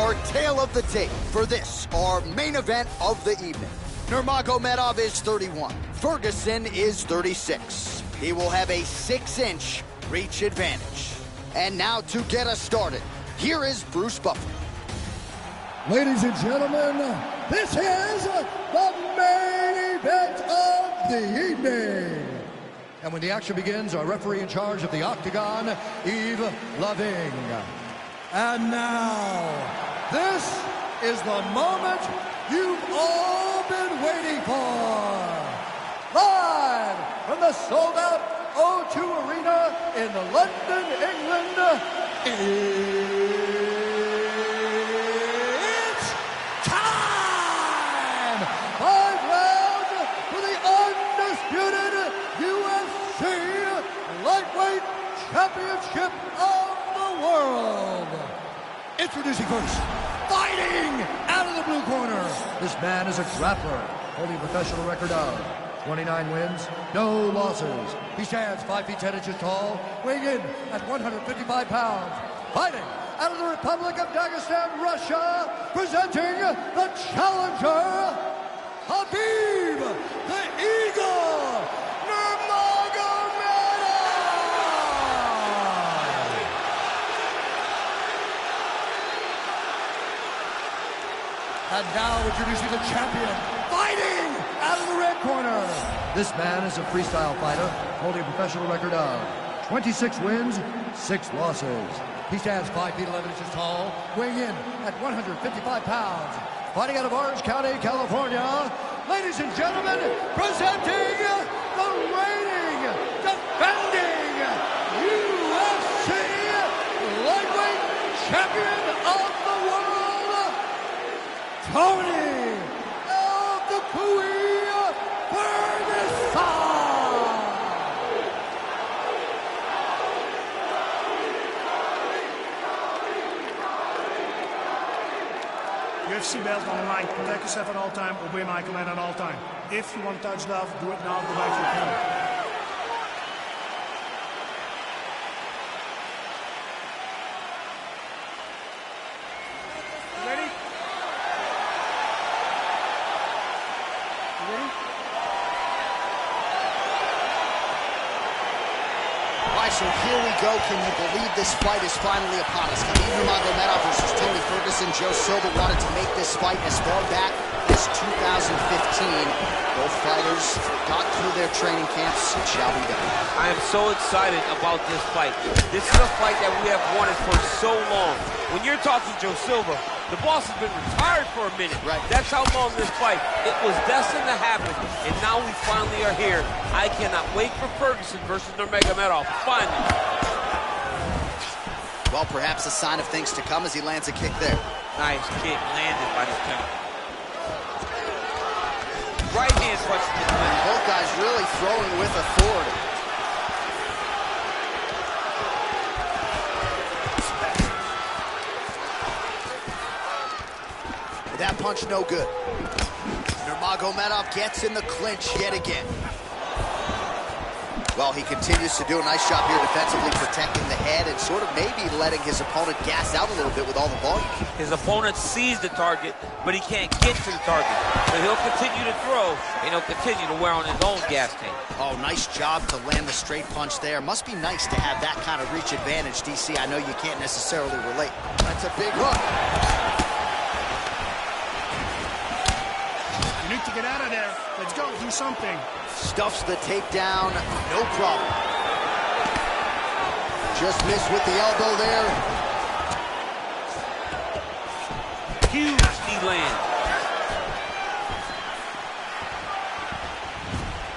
our tale of the tape for this, our main event of the evening. Nurmagomedov is 31. Ferguson is 36. He will have a 6-inch reach advantage. And now to get us started, here is Bruce Buffer. Ladies and gentlemen, this is the main event of the evening. And when the action begins, our referee in charge of the Octagon, Yves Loving. And now, this is the moment you've all been waiting for. Live from the sold-out O2 Arena in London, England, it's time! 5 rounds for the undisputed UFC Lightweight Championship of the World. Introducing first, fighting out of the blue corner. This man is a grappler, holding a professional record of 29 wins, no losses. He stands 5 feet 10 inches tall, weighing in at 155 pounds. Fighting out of the Republic of Dagestan, Russia, presenting the challenger, Khabib, the Eagle, Nurmagomedov. And now introducing the champion, fighting out of the red corner. This man is a freestyle fighter, holding a professional record of 26 wins, 6 losses. He stands 5 feet 11 inches tall, weighing in at 155 pounds. Fighting out of Orange County, California, ladies and gentlemen, presenting the reigning, defending UFC Lightweight Champion of the World, Tony El Dupuy Ferguson. UFC belt on the line. Protect yourself at all time. Obey my command at all time. If you want to touch love, do it now. Go back to your corner. Ready? You ready? All right, so here we go. Can you believe this fight is finally upon us? Khabib Nurmagomedov versus Tony Ferguson. Joe Silva wanted to make this fight as far back as 2015. Both fighters got through their training camps. It shall be done. I am so excited about this fight. This is a fight that we have wanted for so long. When you're talking Joe Silva, the boss has been retired for a minute. Right. That's how long this fight, it was destined to happen, and now we finally are here. I cannot wait for Ferguson versus Nurmagomedov, finally. Well, perhaps a sign of things to come as he lands a kick there. Nice kick landed by this counter. Right hand touches the clinch. Both guys really throwing with authority. That punch no good. Nurmagomedov gets in the clinch yet again. Well, he continues to do a nice job here defensively, protecting the head and sort of maybe letting his opponent gas out a little bit with all the volume. His opponent sees the target, but he can't get to the target. So he'll continue to throw, and he'll continue to wear on his own gas tank. Oh, nice job to land the straight punch there. Must be nice to have that kind of reach advantage, DC. I know you can't necessarily relate. That's a big hook. You need to get out of there. Let's go. Do something. Stuffs the takedown, no problem. Just missed with the elbow there. Huge knee land.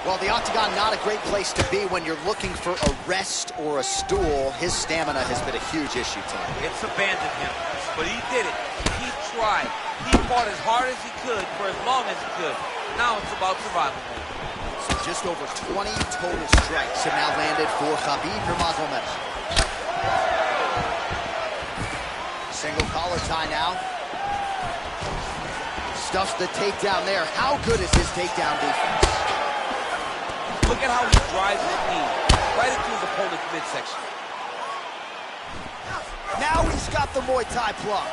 Well, the Octagon, not a great place to be when you're looking for a rest or a stool. His stamina has been a huge issue tonight. It's abandoned him, but he did it. He tried. He fought as hard as he could for as long as he could. Now it's about survival mode. So just over 20 total strikes have now landed for Khabib Nurmagomedov. Single collar tie now. Stuffs the takedown there. How good is his takedown defense? Look at how he drives his knee right into his opponent's midsection. Now he's got the Muay Thai plug.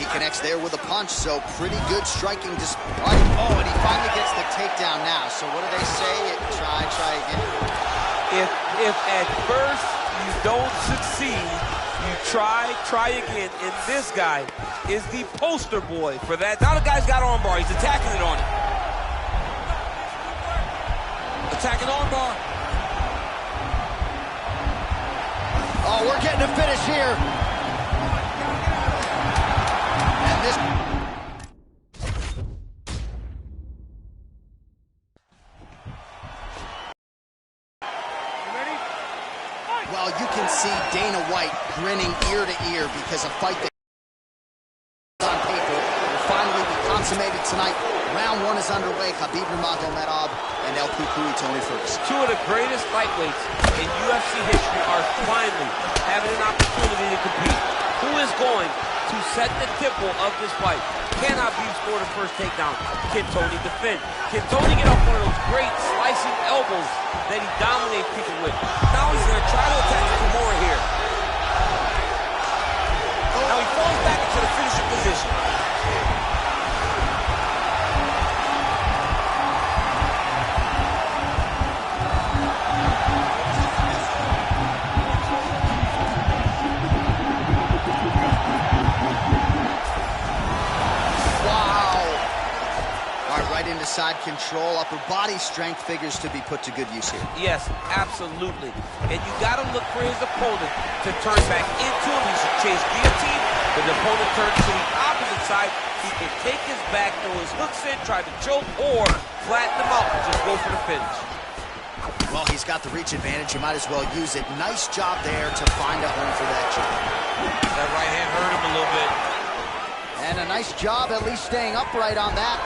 he connects there with a punch, so pretty good striking. Oh, and he finally gets the takedown now. So what do they say? Try again. If at first you don't succeed, you try again. And this guy is the poster boy for that. Now the guy's got armbar. He's attacking it on him. Attacking armbar. Oh, we're getting a finish here. And this... Well, you can see Dana White grinning ear to ear because a fight that on paper will finally be consummated tonight. Round one is underway. Khabib Nurmagomedov and El Cucuy Tony Ferguson. Two of the greatest lightweights in UFC history are finally having an opportunity to compete. Who is going to set the tempo of this fight? Can Khabib score the first takedown? Can Tony defend? Can Tony get off one of those great slicing elbows that he dominates people with? Now he's going to try to attack Kimura here. Now he falls back into the finishing position. Side control, upper body strength figures to be put to good use here. Yes, absolutely. And you got to look for his opponent to turn back into him. He should chase guillotine. When the opponent turns to the opposite side, he can take his back, throw his hooks in, try to choke, or flatten him out and just go for the finish. Well, he's got the reach advantage. You might as well use it. Nice job there to find a home for that jab. That right hand hurt him a little bit. And a nice job at least staying upright on that.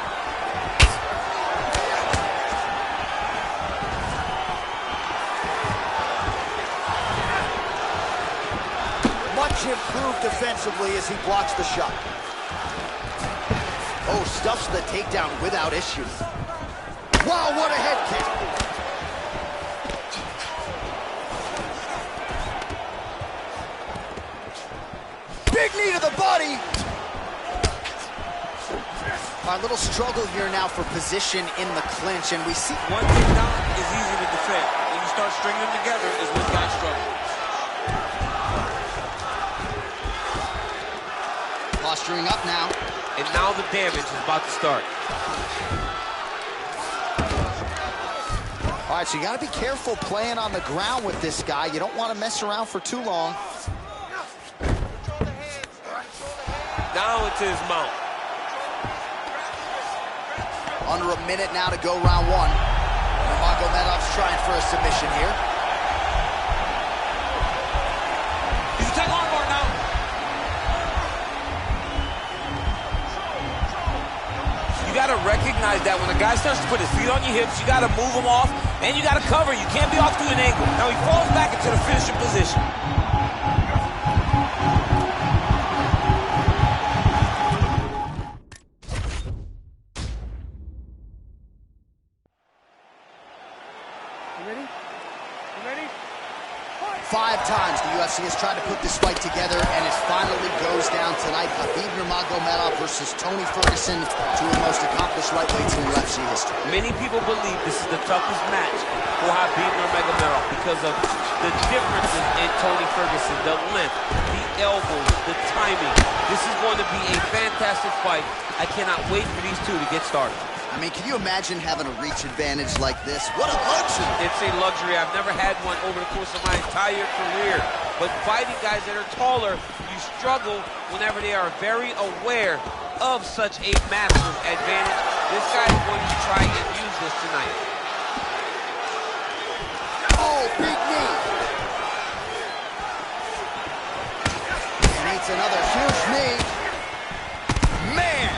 Much improved defensively as he blocks the shot. Oh, stuffs the takedown without issue. Wow, what a head kick. Big knee to the body. Our little struggle here now for position in the clinch, and we see... One takedown is easy to defend. When you start stringing them together is when guys struggle. Posturing up now. And now the damage is about to start. All right, so you got to be careful playing on the ground with this guy. You don't want to mess around for too long. Now it's his mount. Under a minute now to go round one. Nurmagomedov's trying for a submission here. He's attacking armbar now. You got to recognize that when a guy starts to put his feet on your hips, you got to move him off, and you got to cover. You can't be off to an angle. Now he falls back into the finishing position. 5 times the UFC has tried to put this fight together, and it finally goes down tonight. Khabib Nurmagomedov versus Tony Ferguson, two of the most accomplished lightweights in UFC history. Many people believe this is the toughest match for Khabib Nurmagomedov because of the differences in Tony Ferguson, the length, the elbows, the timing. This is going to be a fantastic fight. I cannot wait for these two to get started. I mean, can you imagine having a reach advantage like this? What a luxury! It's a luxury. I've never had one over the course of my entire career. But fighting guys that are taller, you struggle whenever they are very aware of such a massive advantage. This guy is going to try and use this tonight. Oh, big knee! And eats another huge knee. Man!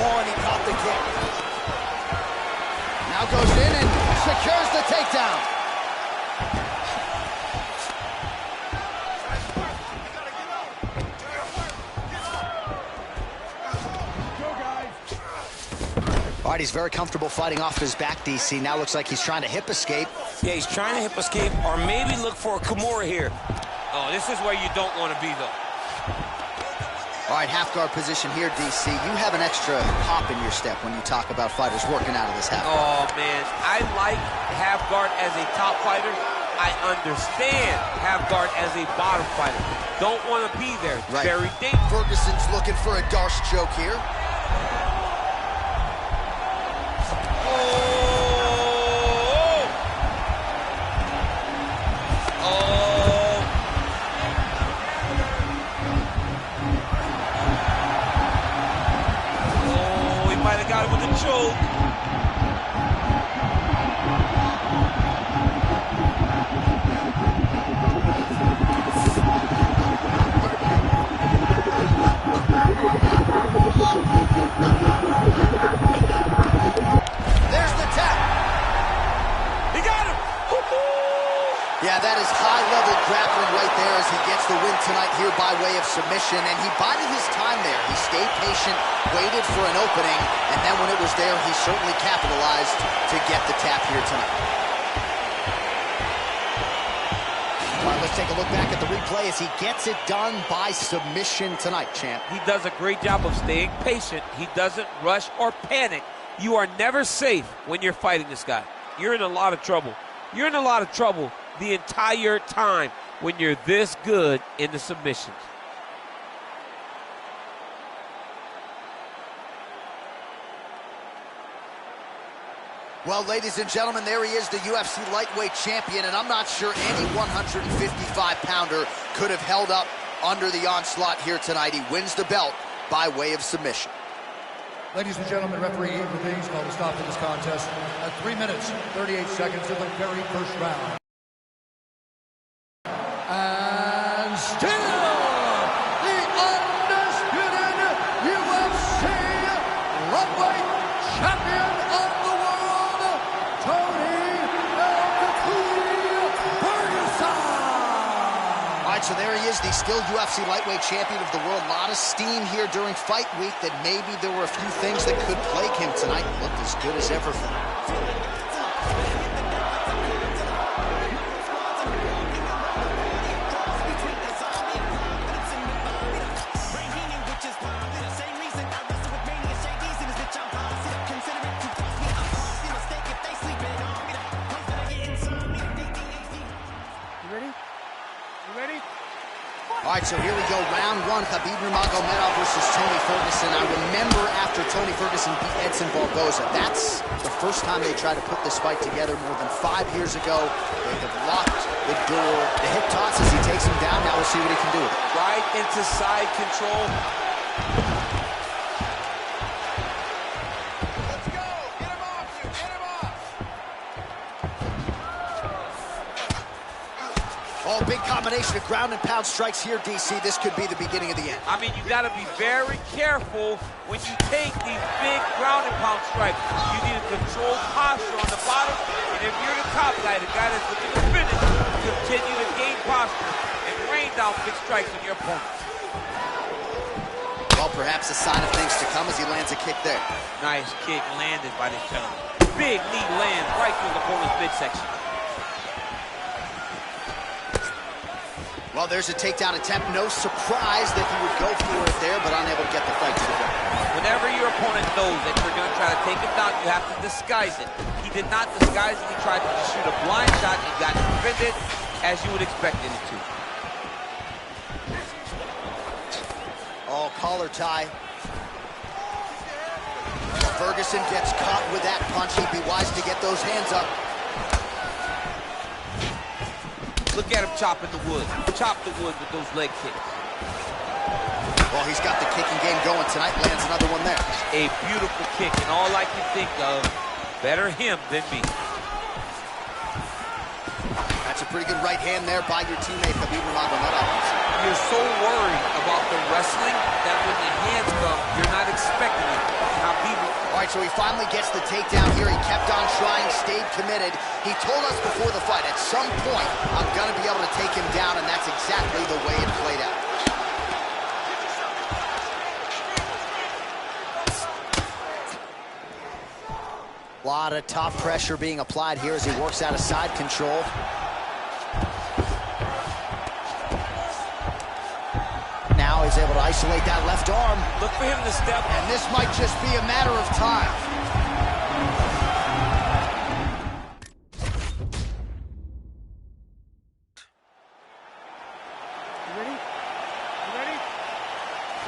Oh, and he caught the kick. Now goes in and secures the takedown. All right, he's very comfortable fighting off his back, DC. Now looks like he's trying to hip escape. Yeah, he's trying to hip escape or maybe look for a Kimura here. Oh, this is where you don't want to be, though. All right, half guard position here, DC. You have an extra hop in your step when you talk about fighters working out of this half guard. Oh, man. I like half guard as a top fighter. I understand half guard as a bottom fighter. Don't want to be there. Right. Very dangerous. Ferguson's looking for a Darce choke here. Got him with a choke. There's the tap. He got him. Yeah, that is high-level grappling right there as he gets the win tonight here by way of submission, and he bided his time there. He stayed patient, waited for an opening, and then when it was there, he certainly capitalized to get the tap here tonight. All right, let's take a look back at the replay as he gets it done by submission tonight, champ. He does a great job of staying patient. He doesn't rush or panic. You are never safe when you're fighting this guy. You're in a lot of trouble. You're in a lot of trouble the entire time when you're this good in the submissions. Well, ladies and gentlemen, there he is, the UFC lightweight champion, and I'm not sure any 155-pounder could have held up under the onslaught here tonight. He wins the belt by way of submission. Ladies and gentlemen, referee Ian Levine called a stop to this contest at 3 minutes, 38 seconds of the very first round. And still, the undisputed UFC lightweight champion of the world, Tony Ferguson. All right, so there he is, the still UFC lightweight champion of the world. A lot of steam here during fight week that maybe there were a few things that could plague him tonight. Looked as good as ever for him. All right, so here we go, round one, Khabib Nurmagomedov versus Tony Ferguson. I remember after Tony Ferguson beat Edson Barboza, that's the first time they tried to put this fight together more than 5 years ago. They have locked the door. The hip toss as he takes him down. Now we'll see what he can do with it. Right into side control. Let's go. Get him off you. Get him off. Oh, big combination of ground and pound strikes here, DC. This could be the beginning of the end. I mean, you got to be very careful when you take these big ground and pound strikes. You need a controlled posture on the bottom, and if you're the top guy, the guy that's looking to finish, continue to gain posture and rain down big strikes on your opponent. Well, perhaps a sign of things to come as he lands a kick there. Nice kick landed by this gentleman. Big knee lands right through the opponent's midsection. Well, there's a takedown attempt. No surprise that he would go for it there, but unable to get the fight to the ground. Whenever your opponent knows that you're going to try to take him down, you have to disguise it. He did not disguise it. He tried to just shoot a blind shot and got defended as you would expect it to. Oh, collar tie. Ferguson gets caught with that punch. He'd be wise to get those hands up. Look at him chopping the wood. Chop the wood with those leg kicks. Well, he's got the kicking game going tonight. Lands another one there. A beautiful kick, and all I can think of, better him than me. That's a pretty good right hand there by your teammate, Khabib Nurmagomedov. You're so worried about the wrestling that when the hands come, you're not expecting it. All right, so he finally gets the takedown here. He kept on trying, stayed committed. He told us before the fight, at some point, I'm going to be able to take him down, and that's exactly the way it played out. A lot of top pressure being applied here as he works out of side control. isolate that left arm. Look for him to step. And this might just be a matter of time. You ready? You ready?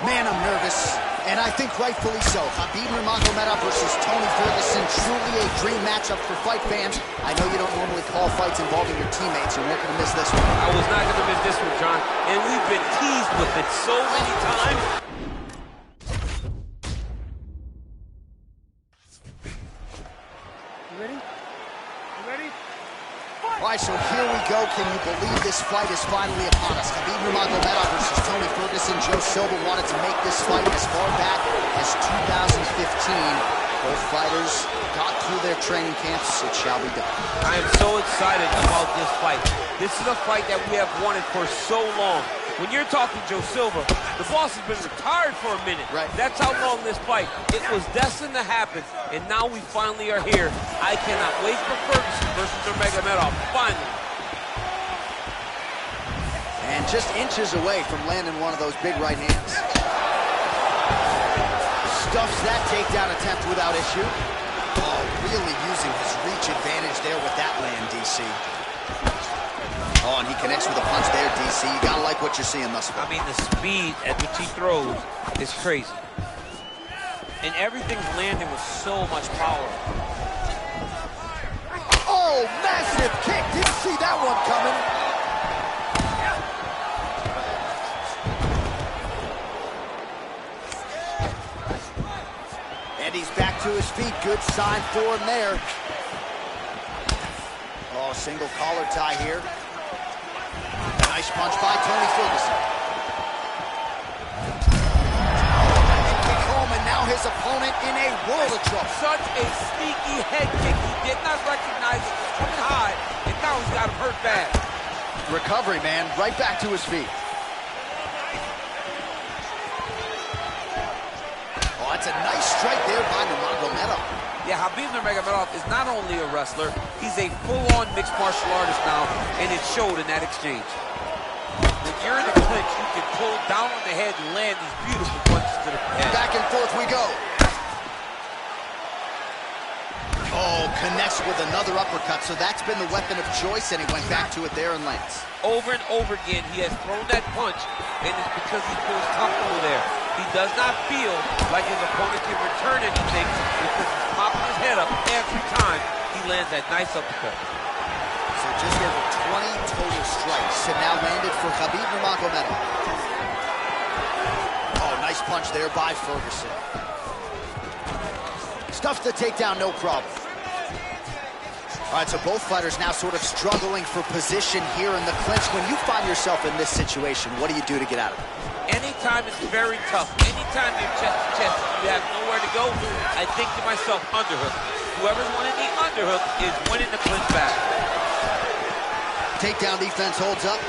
Man, I'm nervous. And I think rightfully so. Khabib Nurmagomedov versus Tony Ferguson, truly a dream matchup for fight fans. I know you don't normally call fights involving your teammates. You weren't going to miss this one. I was not going to miss this one, John. And we've been teased with it so many times. You ready? You ready? All right, so here we go. Can you believe this fight is finally upon us? Khabib Nurmagomedov versus Tony Ferguson. Joe Silva wanted to make this fight as far back as 2015. Both fighters got through their training camps. It shall be done. I am so excited about this fight. This is a fight that we have wanted for so long. When you're talking Joe Silva, the boss has been retired for a minute. Right. That's how long this fight. It was destined to happen, and now we finally are here. I cannot wait for Ferguson versus Nurmagomedov, finally. And just inches away from landing one of those big right hands. Stuffs that takedown attempt without issue. Oh, really using his reach advantage there with that land, DC. Oh, and he connects with a punch there, DC. You gotta like what you're seeing thus far. I mean, the speed at which he throws is crazy. And everything's landing with so much power. Oh, massive kick. Didn't see that one coming. And he's back to his feet. Good sign for him there. Oh, single collar tie here. Nice punch by Tony Ferguson. And kick home, and now his opponent in a world of trouble. Such a sneaky head kick. He did not recognize it was coming high, and now he's got him hurt bad. Recovery, man. Right back to his feet. Oh, that's a nice strike there by Nurmagomedov. Yeah, Khabib Nurmagomedov is not only a wrestler, he's a full-on mixed martial artist now, and it showed in that exchange. When you're in the clinch, you can pull down on the head and land these beautiful punches to the head. Back and forth we go. Oh, connects with another uppercut, so that's been the weapon of choice, and he went back to it there and lands. Over and over again, he has thrown that punch, and it's because he feels comfortable there. He does not feel like his opponent can return anything because he's popping his head up every time he lands that nice uppercut. So just over 20 total strikes, and now landed for Khabib Nurmagomedov. Oh, nice punch there by Ferguson. Stuffs the takedown, no problem. All right, so both fighters now sort of struggling for position here in the clinch. When you find yourself in this situation, what do you do to get out of it? Anytime it's very tough, anytime you're chest to chest, you have nowhere to go, I think to myself, underhook. Whoever's winning the underhook is winning the clinch back. Takedown defense holds up.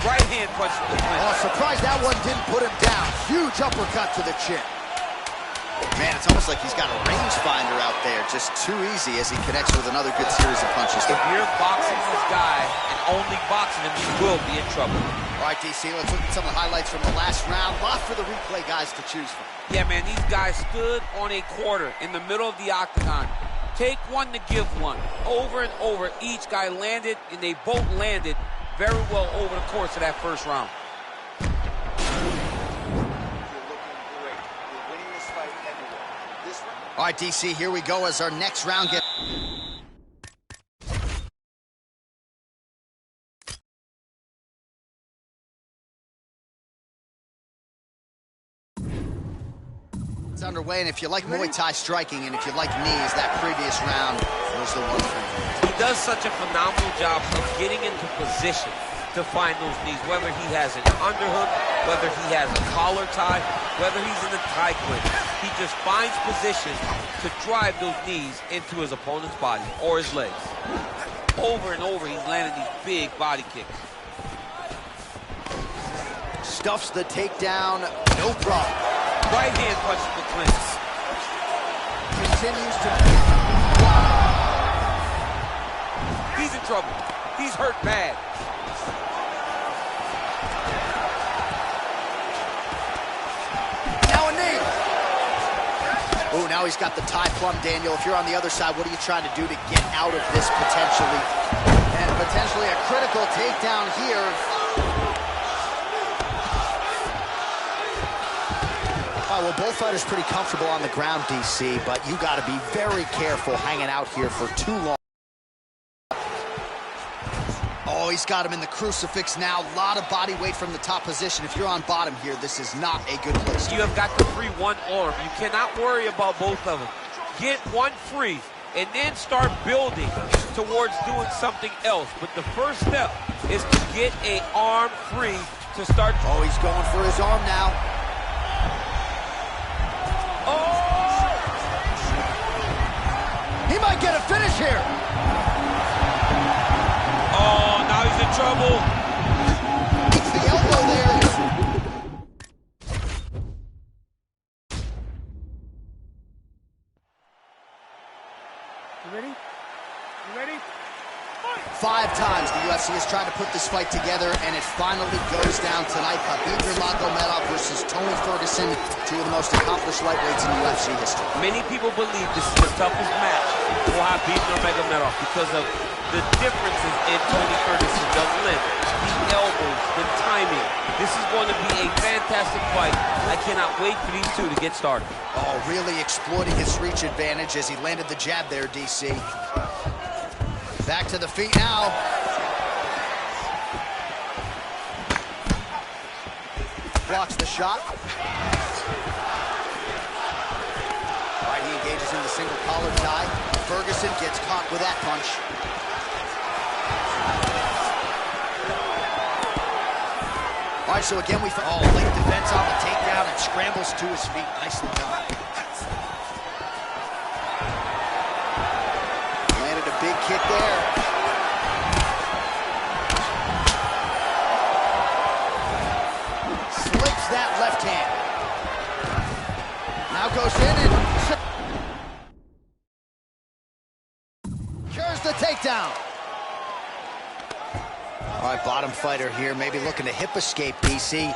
Right hand punch to the clinch. Oh, surprised that one didn't put him down. Huge uppercut to the chin. Man, it's almost like he's got a rangefinder out there. Just too easy as he connects with another good series of punches. If you're boxing this guy and only boxing him, you will be in trouble. All right, DC, let's look at some of the highlights from the last round. Lot for the replay guys to choose from. Yeah, man, these guys stood on a quarter in the middle of the octagon. Take one to give one. Over and over, each guy landed, and they both landed very well over the course of that first round. All right, DC, here we go as our next round gets... It's underway, and if you like Muay Thai striking and if you like knees, that previous round was the one for you. He does such a phenomenal job of getting into position to find those knees, whether he has an underhook, whether he has a collar tie, whether he's in the tie clinch. He just finds positions to drive those knees into his opponent's body or his legs. Over and over, he's landing these big body kicks. Stuffs the takedown, no problem. Right hand punch to the clinch. Continues to... He's in trouble. He's hurt bad. Ooh, now he's got the tie plum, Daniel. If you're on the other side, what are you trying to do to get out of this potentially? And potentially a critical takedown here. All right, well, both fighters pretty comfortable on the ground, DC, but you got to be very careful hanging out here for too long. Oh, he's got him in the crucifix now. A lot of body weight from the top position. If you're on bottom here, this is not a good place. You have got to free one arm. You cannot worry about both of them. Get one free, and then start building towards doing something else. But the first step is to get an arm free to start. Oh, he's going for his arm now. Oh! He might get a finish here. Oh, now he's in trouble. It's the elbow there. You ready? You ready? 5 times the UFC has tried to put this fight together, and it finally goes down tonight. Khabib Nurmagomedov versus Tony Ferguson, 2 of the most accomplished lightweights in UFC history. Many people believe this is the toughest match for Khabib Nurmagomedov because of the differences in Tony Ferguson, the length, the elbows, the timing. This is going to be a fantastic fight. I cannot wait for these 2 to get started. Oh, really exploiting his reach advantage as he landed the jab there, DC. Back to the feet now. Blocks the shot. All right, he engages in the single collar tie. Ferguson gets caught with that punch. All right, so again, late defense on the takedown and scrambles to his feet. Nicely done. Landed a big kick there. Slips that left hand. Now goes in and secures the takedown. All right, bottom fighter here, maybe looking to hip escape, DC.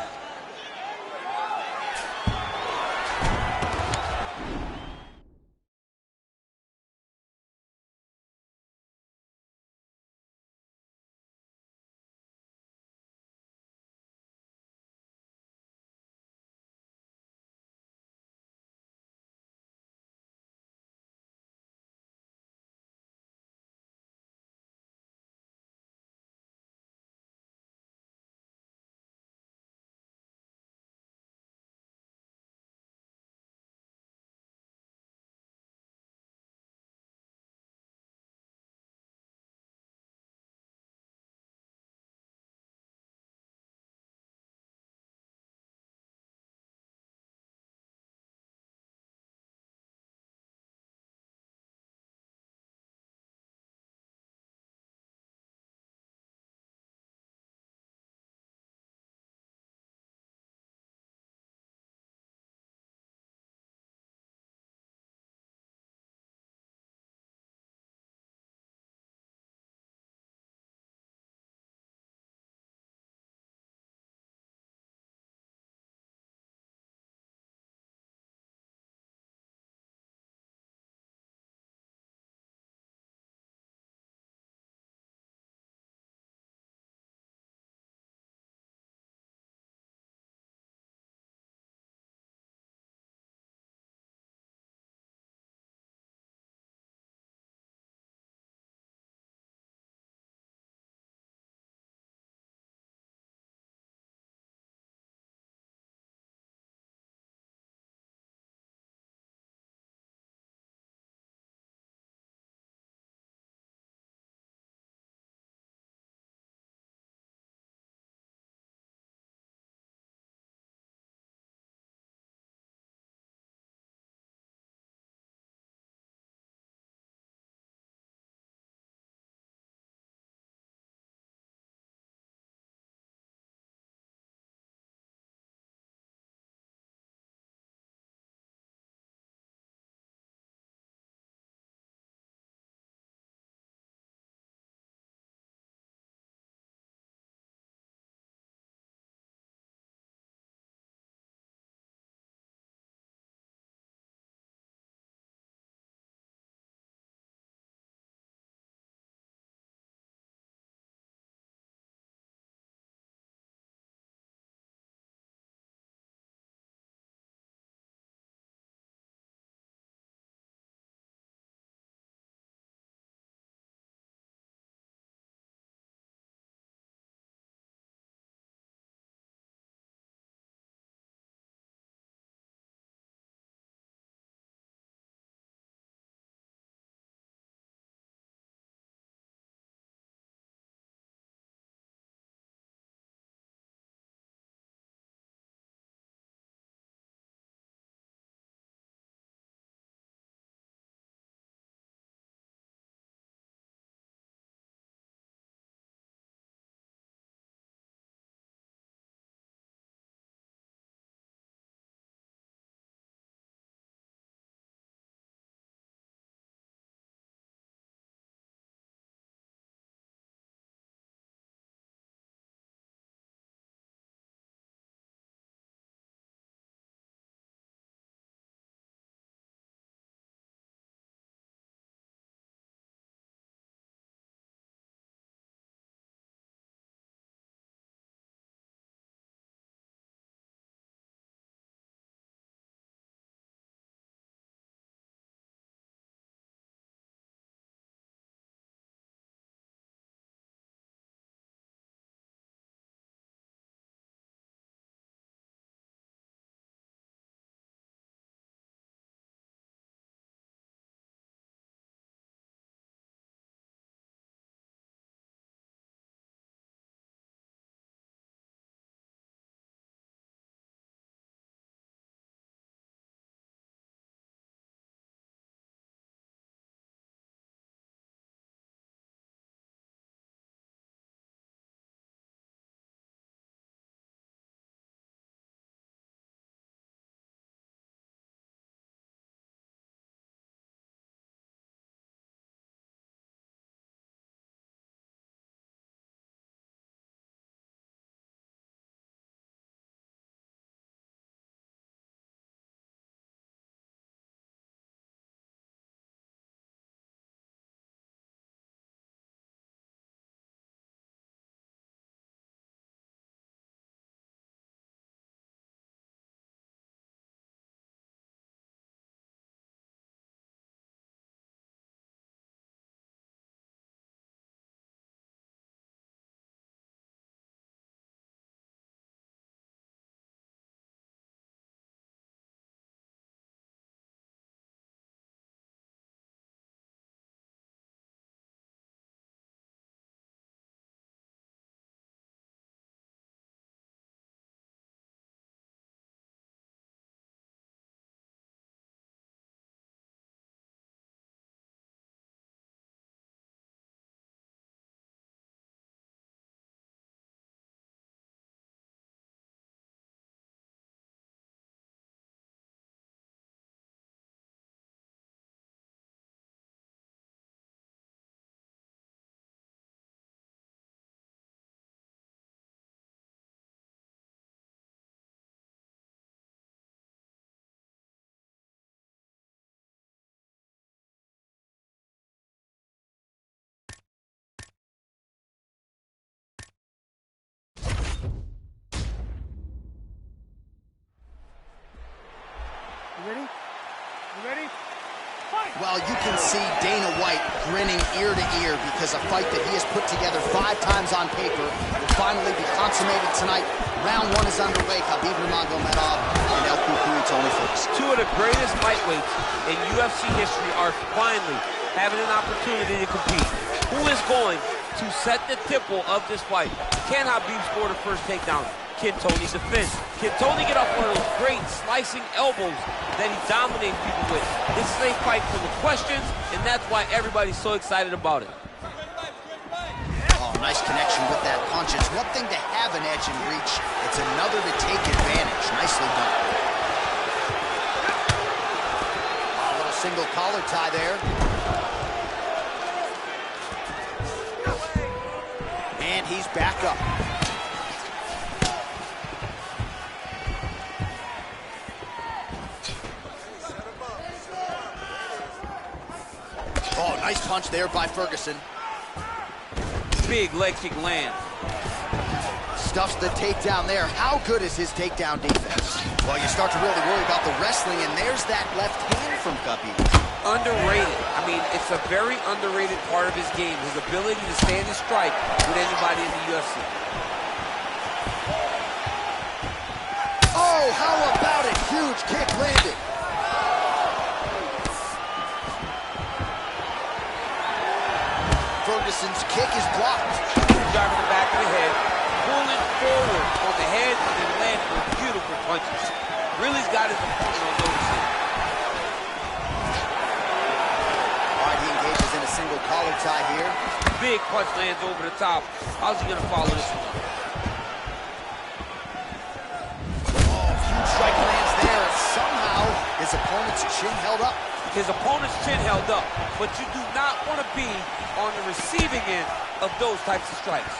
Well, you can see Dana White grinning ear to ear because a fight that he has put together 5 times on paper will finally be consummated tonight. Round 1 is underway. Khabib Nurmagomedov and El Cucuy Tony Ferguson. 2 of the greatest lightweights in UFC history are finally having an opportunity to compete. Who is going to set the tempo of this fight? Can Khabib score the first takedown? Can Tony defend? Can Tony get off one of those great slicing elbows that he dominates people with? This is a fight for the questions, and that's why everybody's so excited about it. Oh, nice connection with that punch. It's one thing to have an edge and reach. It's another to take advantage. Nicely done. A little single collar tie there. And he's back up. Oh, nice punch there by Ferguson. Big leg kick land. Stuffs the takedown there. How good is his takedown defense? Well, you start to really worry about the wrestling, and there's that left hand from Khabib. Underrated. I mean, it's a very underrated part of his game, his ability to stand and strike with anybody in the UFC. Oh, how about it? Huge kick landed. Ferguson's kick is blocked. Driving the back of the head, pulling forward on the head, and then landing with beautiful punches. Really's got his opponent on notice here. All right, he engages in a single collar tie here. Big punch lands over the top. How's he gonna follow this one? Oh, huge strike lands there. Somehow, his opponent's chin held up. His opponent's chin held up, but you do not want to be on the receiving end of those types of strikes.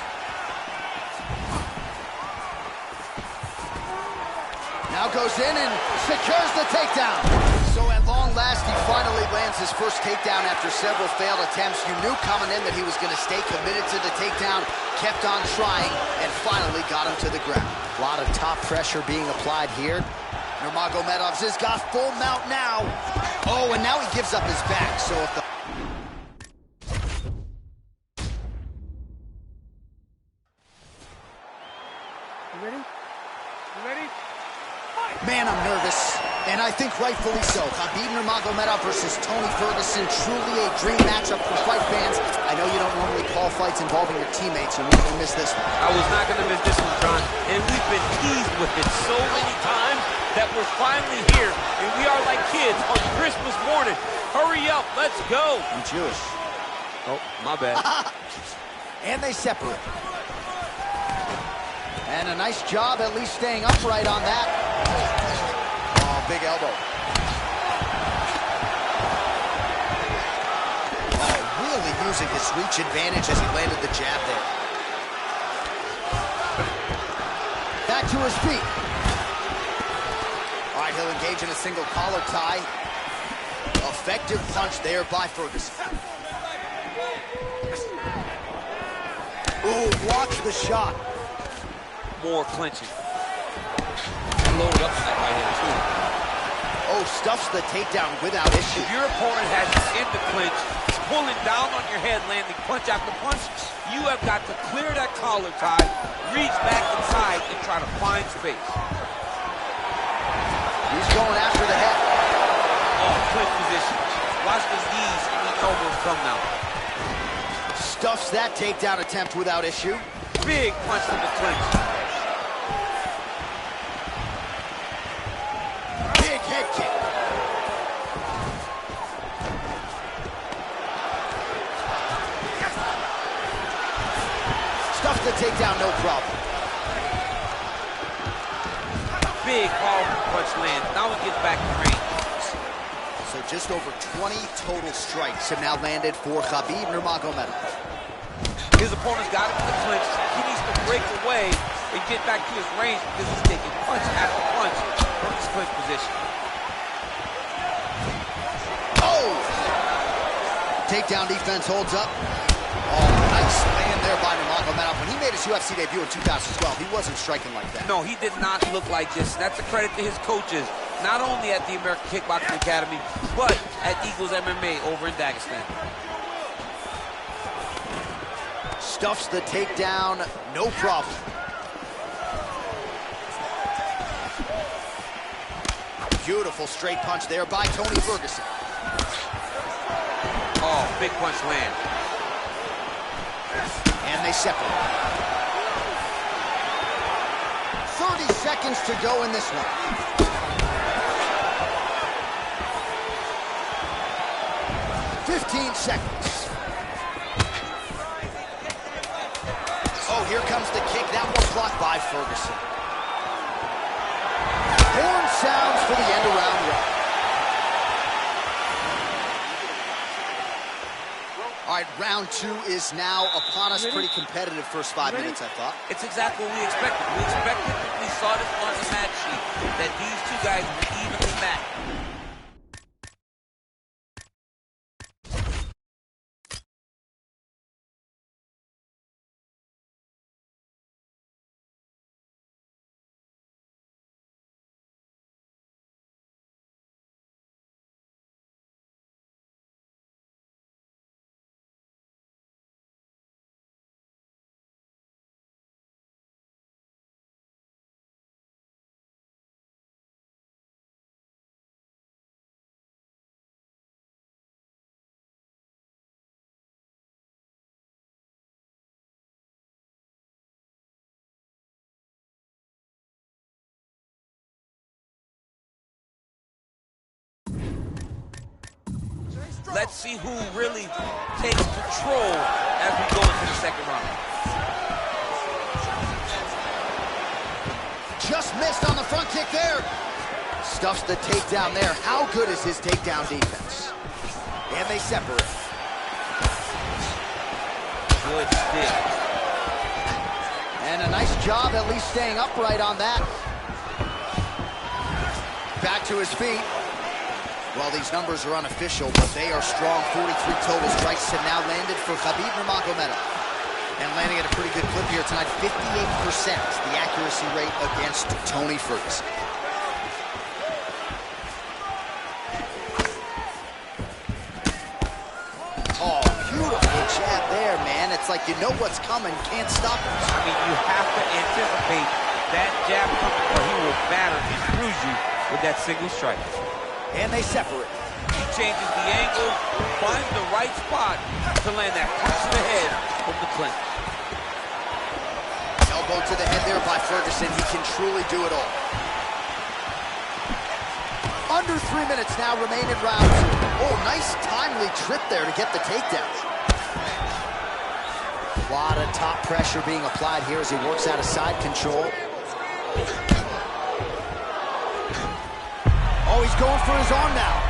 Now goes in and secures the takedown. So at long last, he finally lands his first takedown after several failed attempts. You knew coming in that he was going to stay committed to the takedown, kept on trying, and finally got him to the ground. A lot of top pressure being applied here. Nurmagomedov's has got full mount now. Oh, and now he gives up his back. So if the Man, I'm nervous, and I think rightfully so. Khabib Nurmagomedov versus Tony Ferguson, truly a dream matchup for fight fans. I know you don't normally call fights involving your teammates. You won't miss this one. I was not going to miss this one, John, and we've been teased with it so many times that we're finally here, and we are like kids on Christmas morning. Hurry up, let's go. I'm Jewish. Oh, my bad. And they separate. And a nice job at least staying upright on that. Oh, big elbow. Oh, really using his reach advantage as he landed the jab there. Back to his feet. All right, he'll engage in a single collar tie. Effective punch there by Ferguson. Ooh, blocks the shot. More clinching. And loaded up to that right hand, too. Oh, stuffs the takedown without issue. If your opponent has you in the clinch, he's pulling down on your head, landing punch after punch, you have got to clear that collar tie, reach back inside, and try to find space. He's going after the head. Oh, clinch position. Watch his knees and the elbows come now. Stuffs that takedown attempt without issue. Big punch from the clinch. Big head kick. Stuffs the takedown, no problem. Big powerful punch land. Now he gets back to range. So just over 20 total strikes have now landed for Khabib Nurmagomedov. His opponent's got him in the clinch. He needs to break away and get back to his range because he's taking punch after punch from his clinch position. Oh! Takedown defense holds up. Oh, nice land there by Nurmagomedov. When he made his UFC debut in 2012, he wasn't striking like that. No, he did not look like this. That's a credit to his coaches. not only at the American Kickboxing Academy, but at Eagles MMA over in Dagestan. Stuffs the takedown, no problem. Beautiful straight punch there by Tony Ferguson. Oh, big punch land. And they separate. 30 seconds to go in this one. seconds. Oh, here comes the kick. That one blocked by Ferguson. Horn sounds for the end of round one. All right, round two is now upon us. Pretty competitive first 5 minutes, I thought. It's exactly what we expected. We saw this on the match sheet, that these two guys were evenly matched. Let's see who really takes control as we go into the second round. Just missed on the front kick there. Stuffs the takedown there. How good is his takedown defense? And they separate. Good stick. And a nice job at least staying upright on that. Back to his feet. Well, these numbers are unofficial, but they are strong. 43 total strikes have now landed for Khabib Nurmagomedov. And landing at a pretty good clip here tonight, 58%, the accuracy rate against Tony Ferguson. Oh, beautiful jab there, man. It's like you know what's coming, can't stop it. I mean, you have to anticipate that jab coming, or he will batter and bruise you with that single strike. And they separate. He changes the angle, finds the right spot to land that punch to the head from the clinch. Elbow to the head there by Ferguson. He can truly do it all. Under 3 minutes now remain in round two. Oh, nice timely trip there to get the takedown. A lot of top pressure being applied here as he works out of side control. Oh, he's going for his arm now.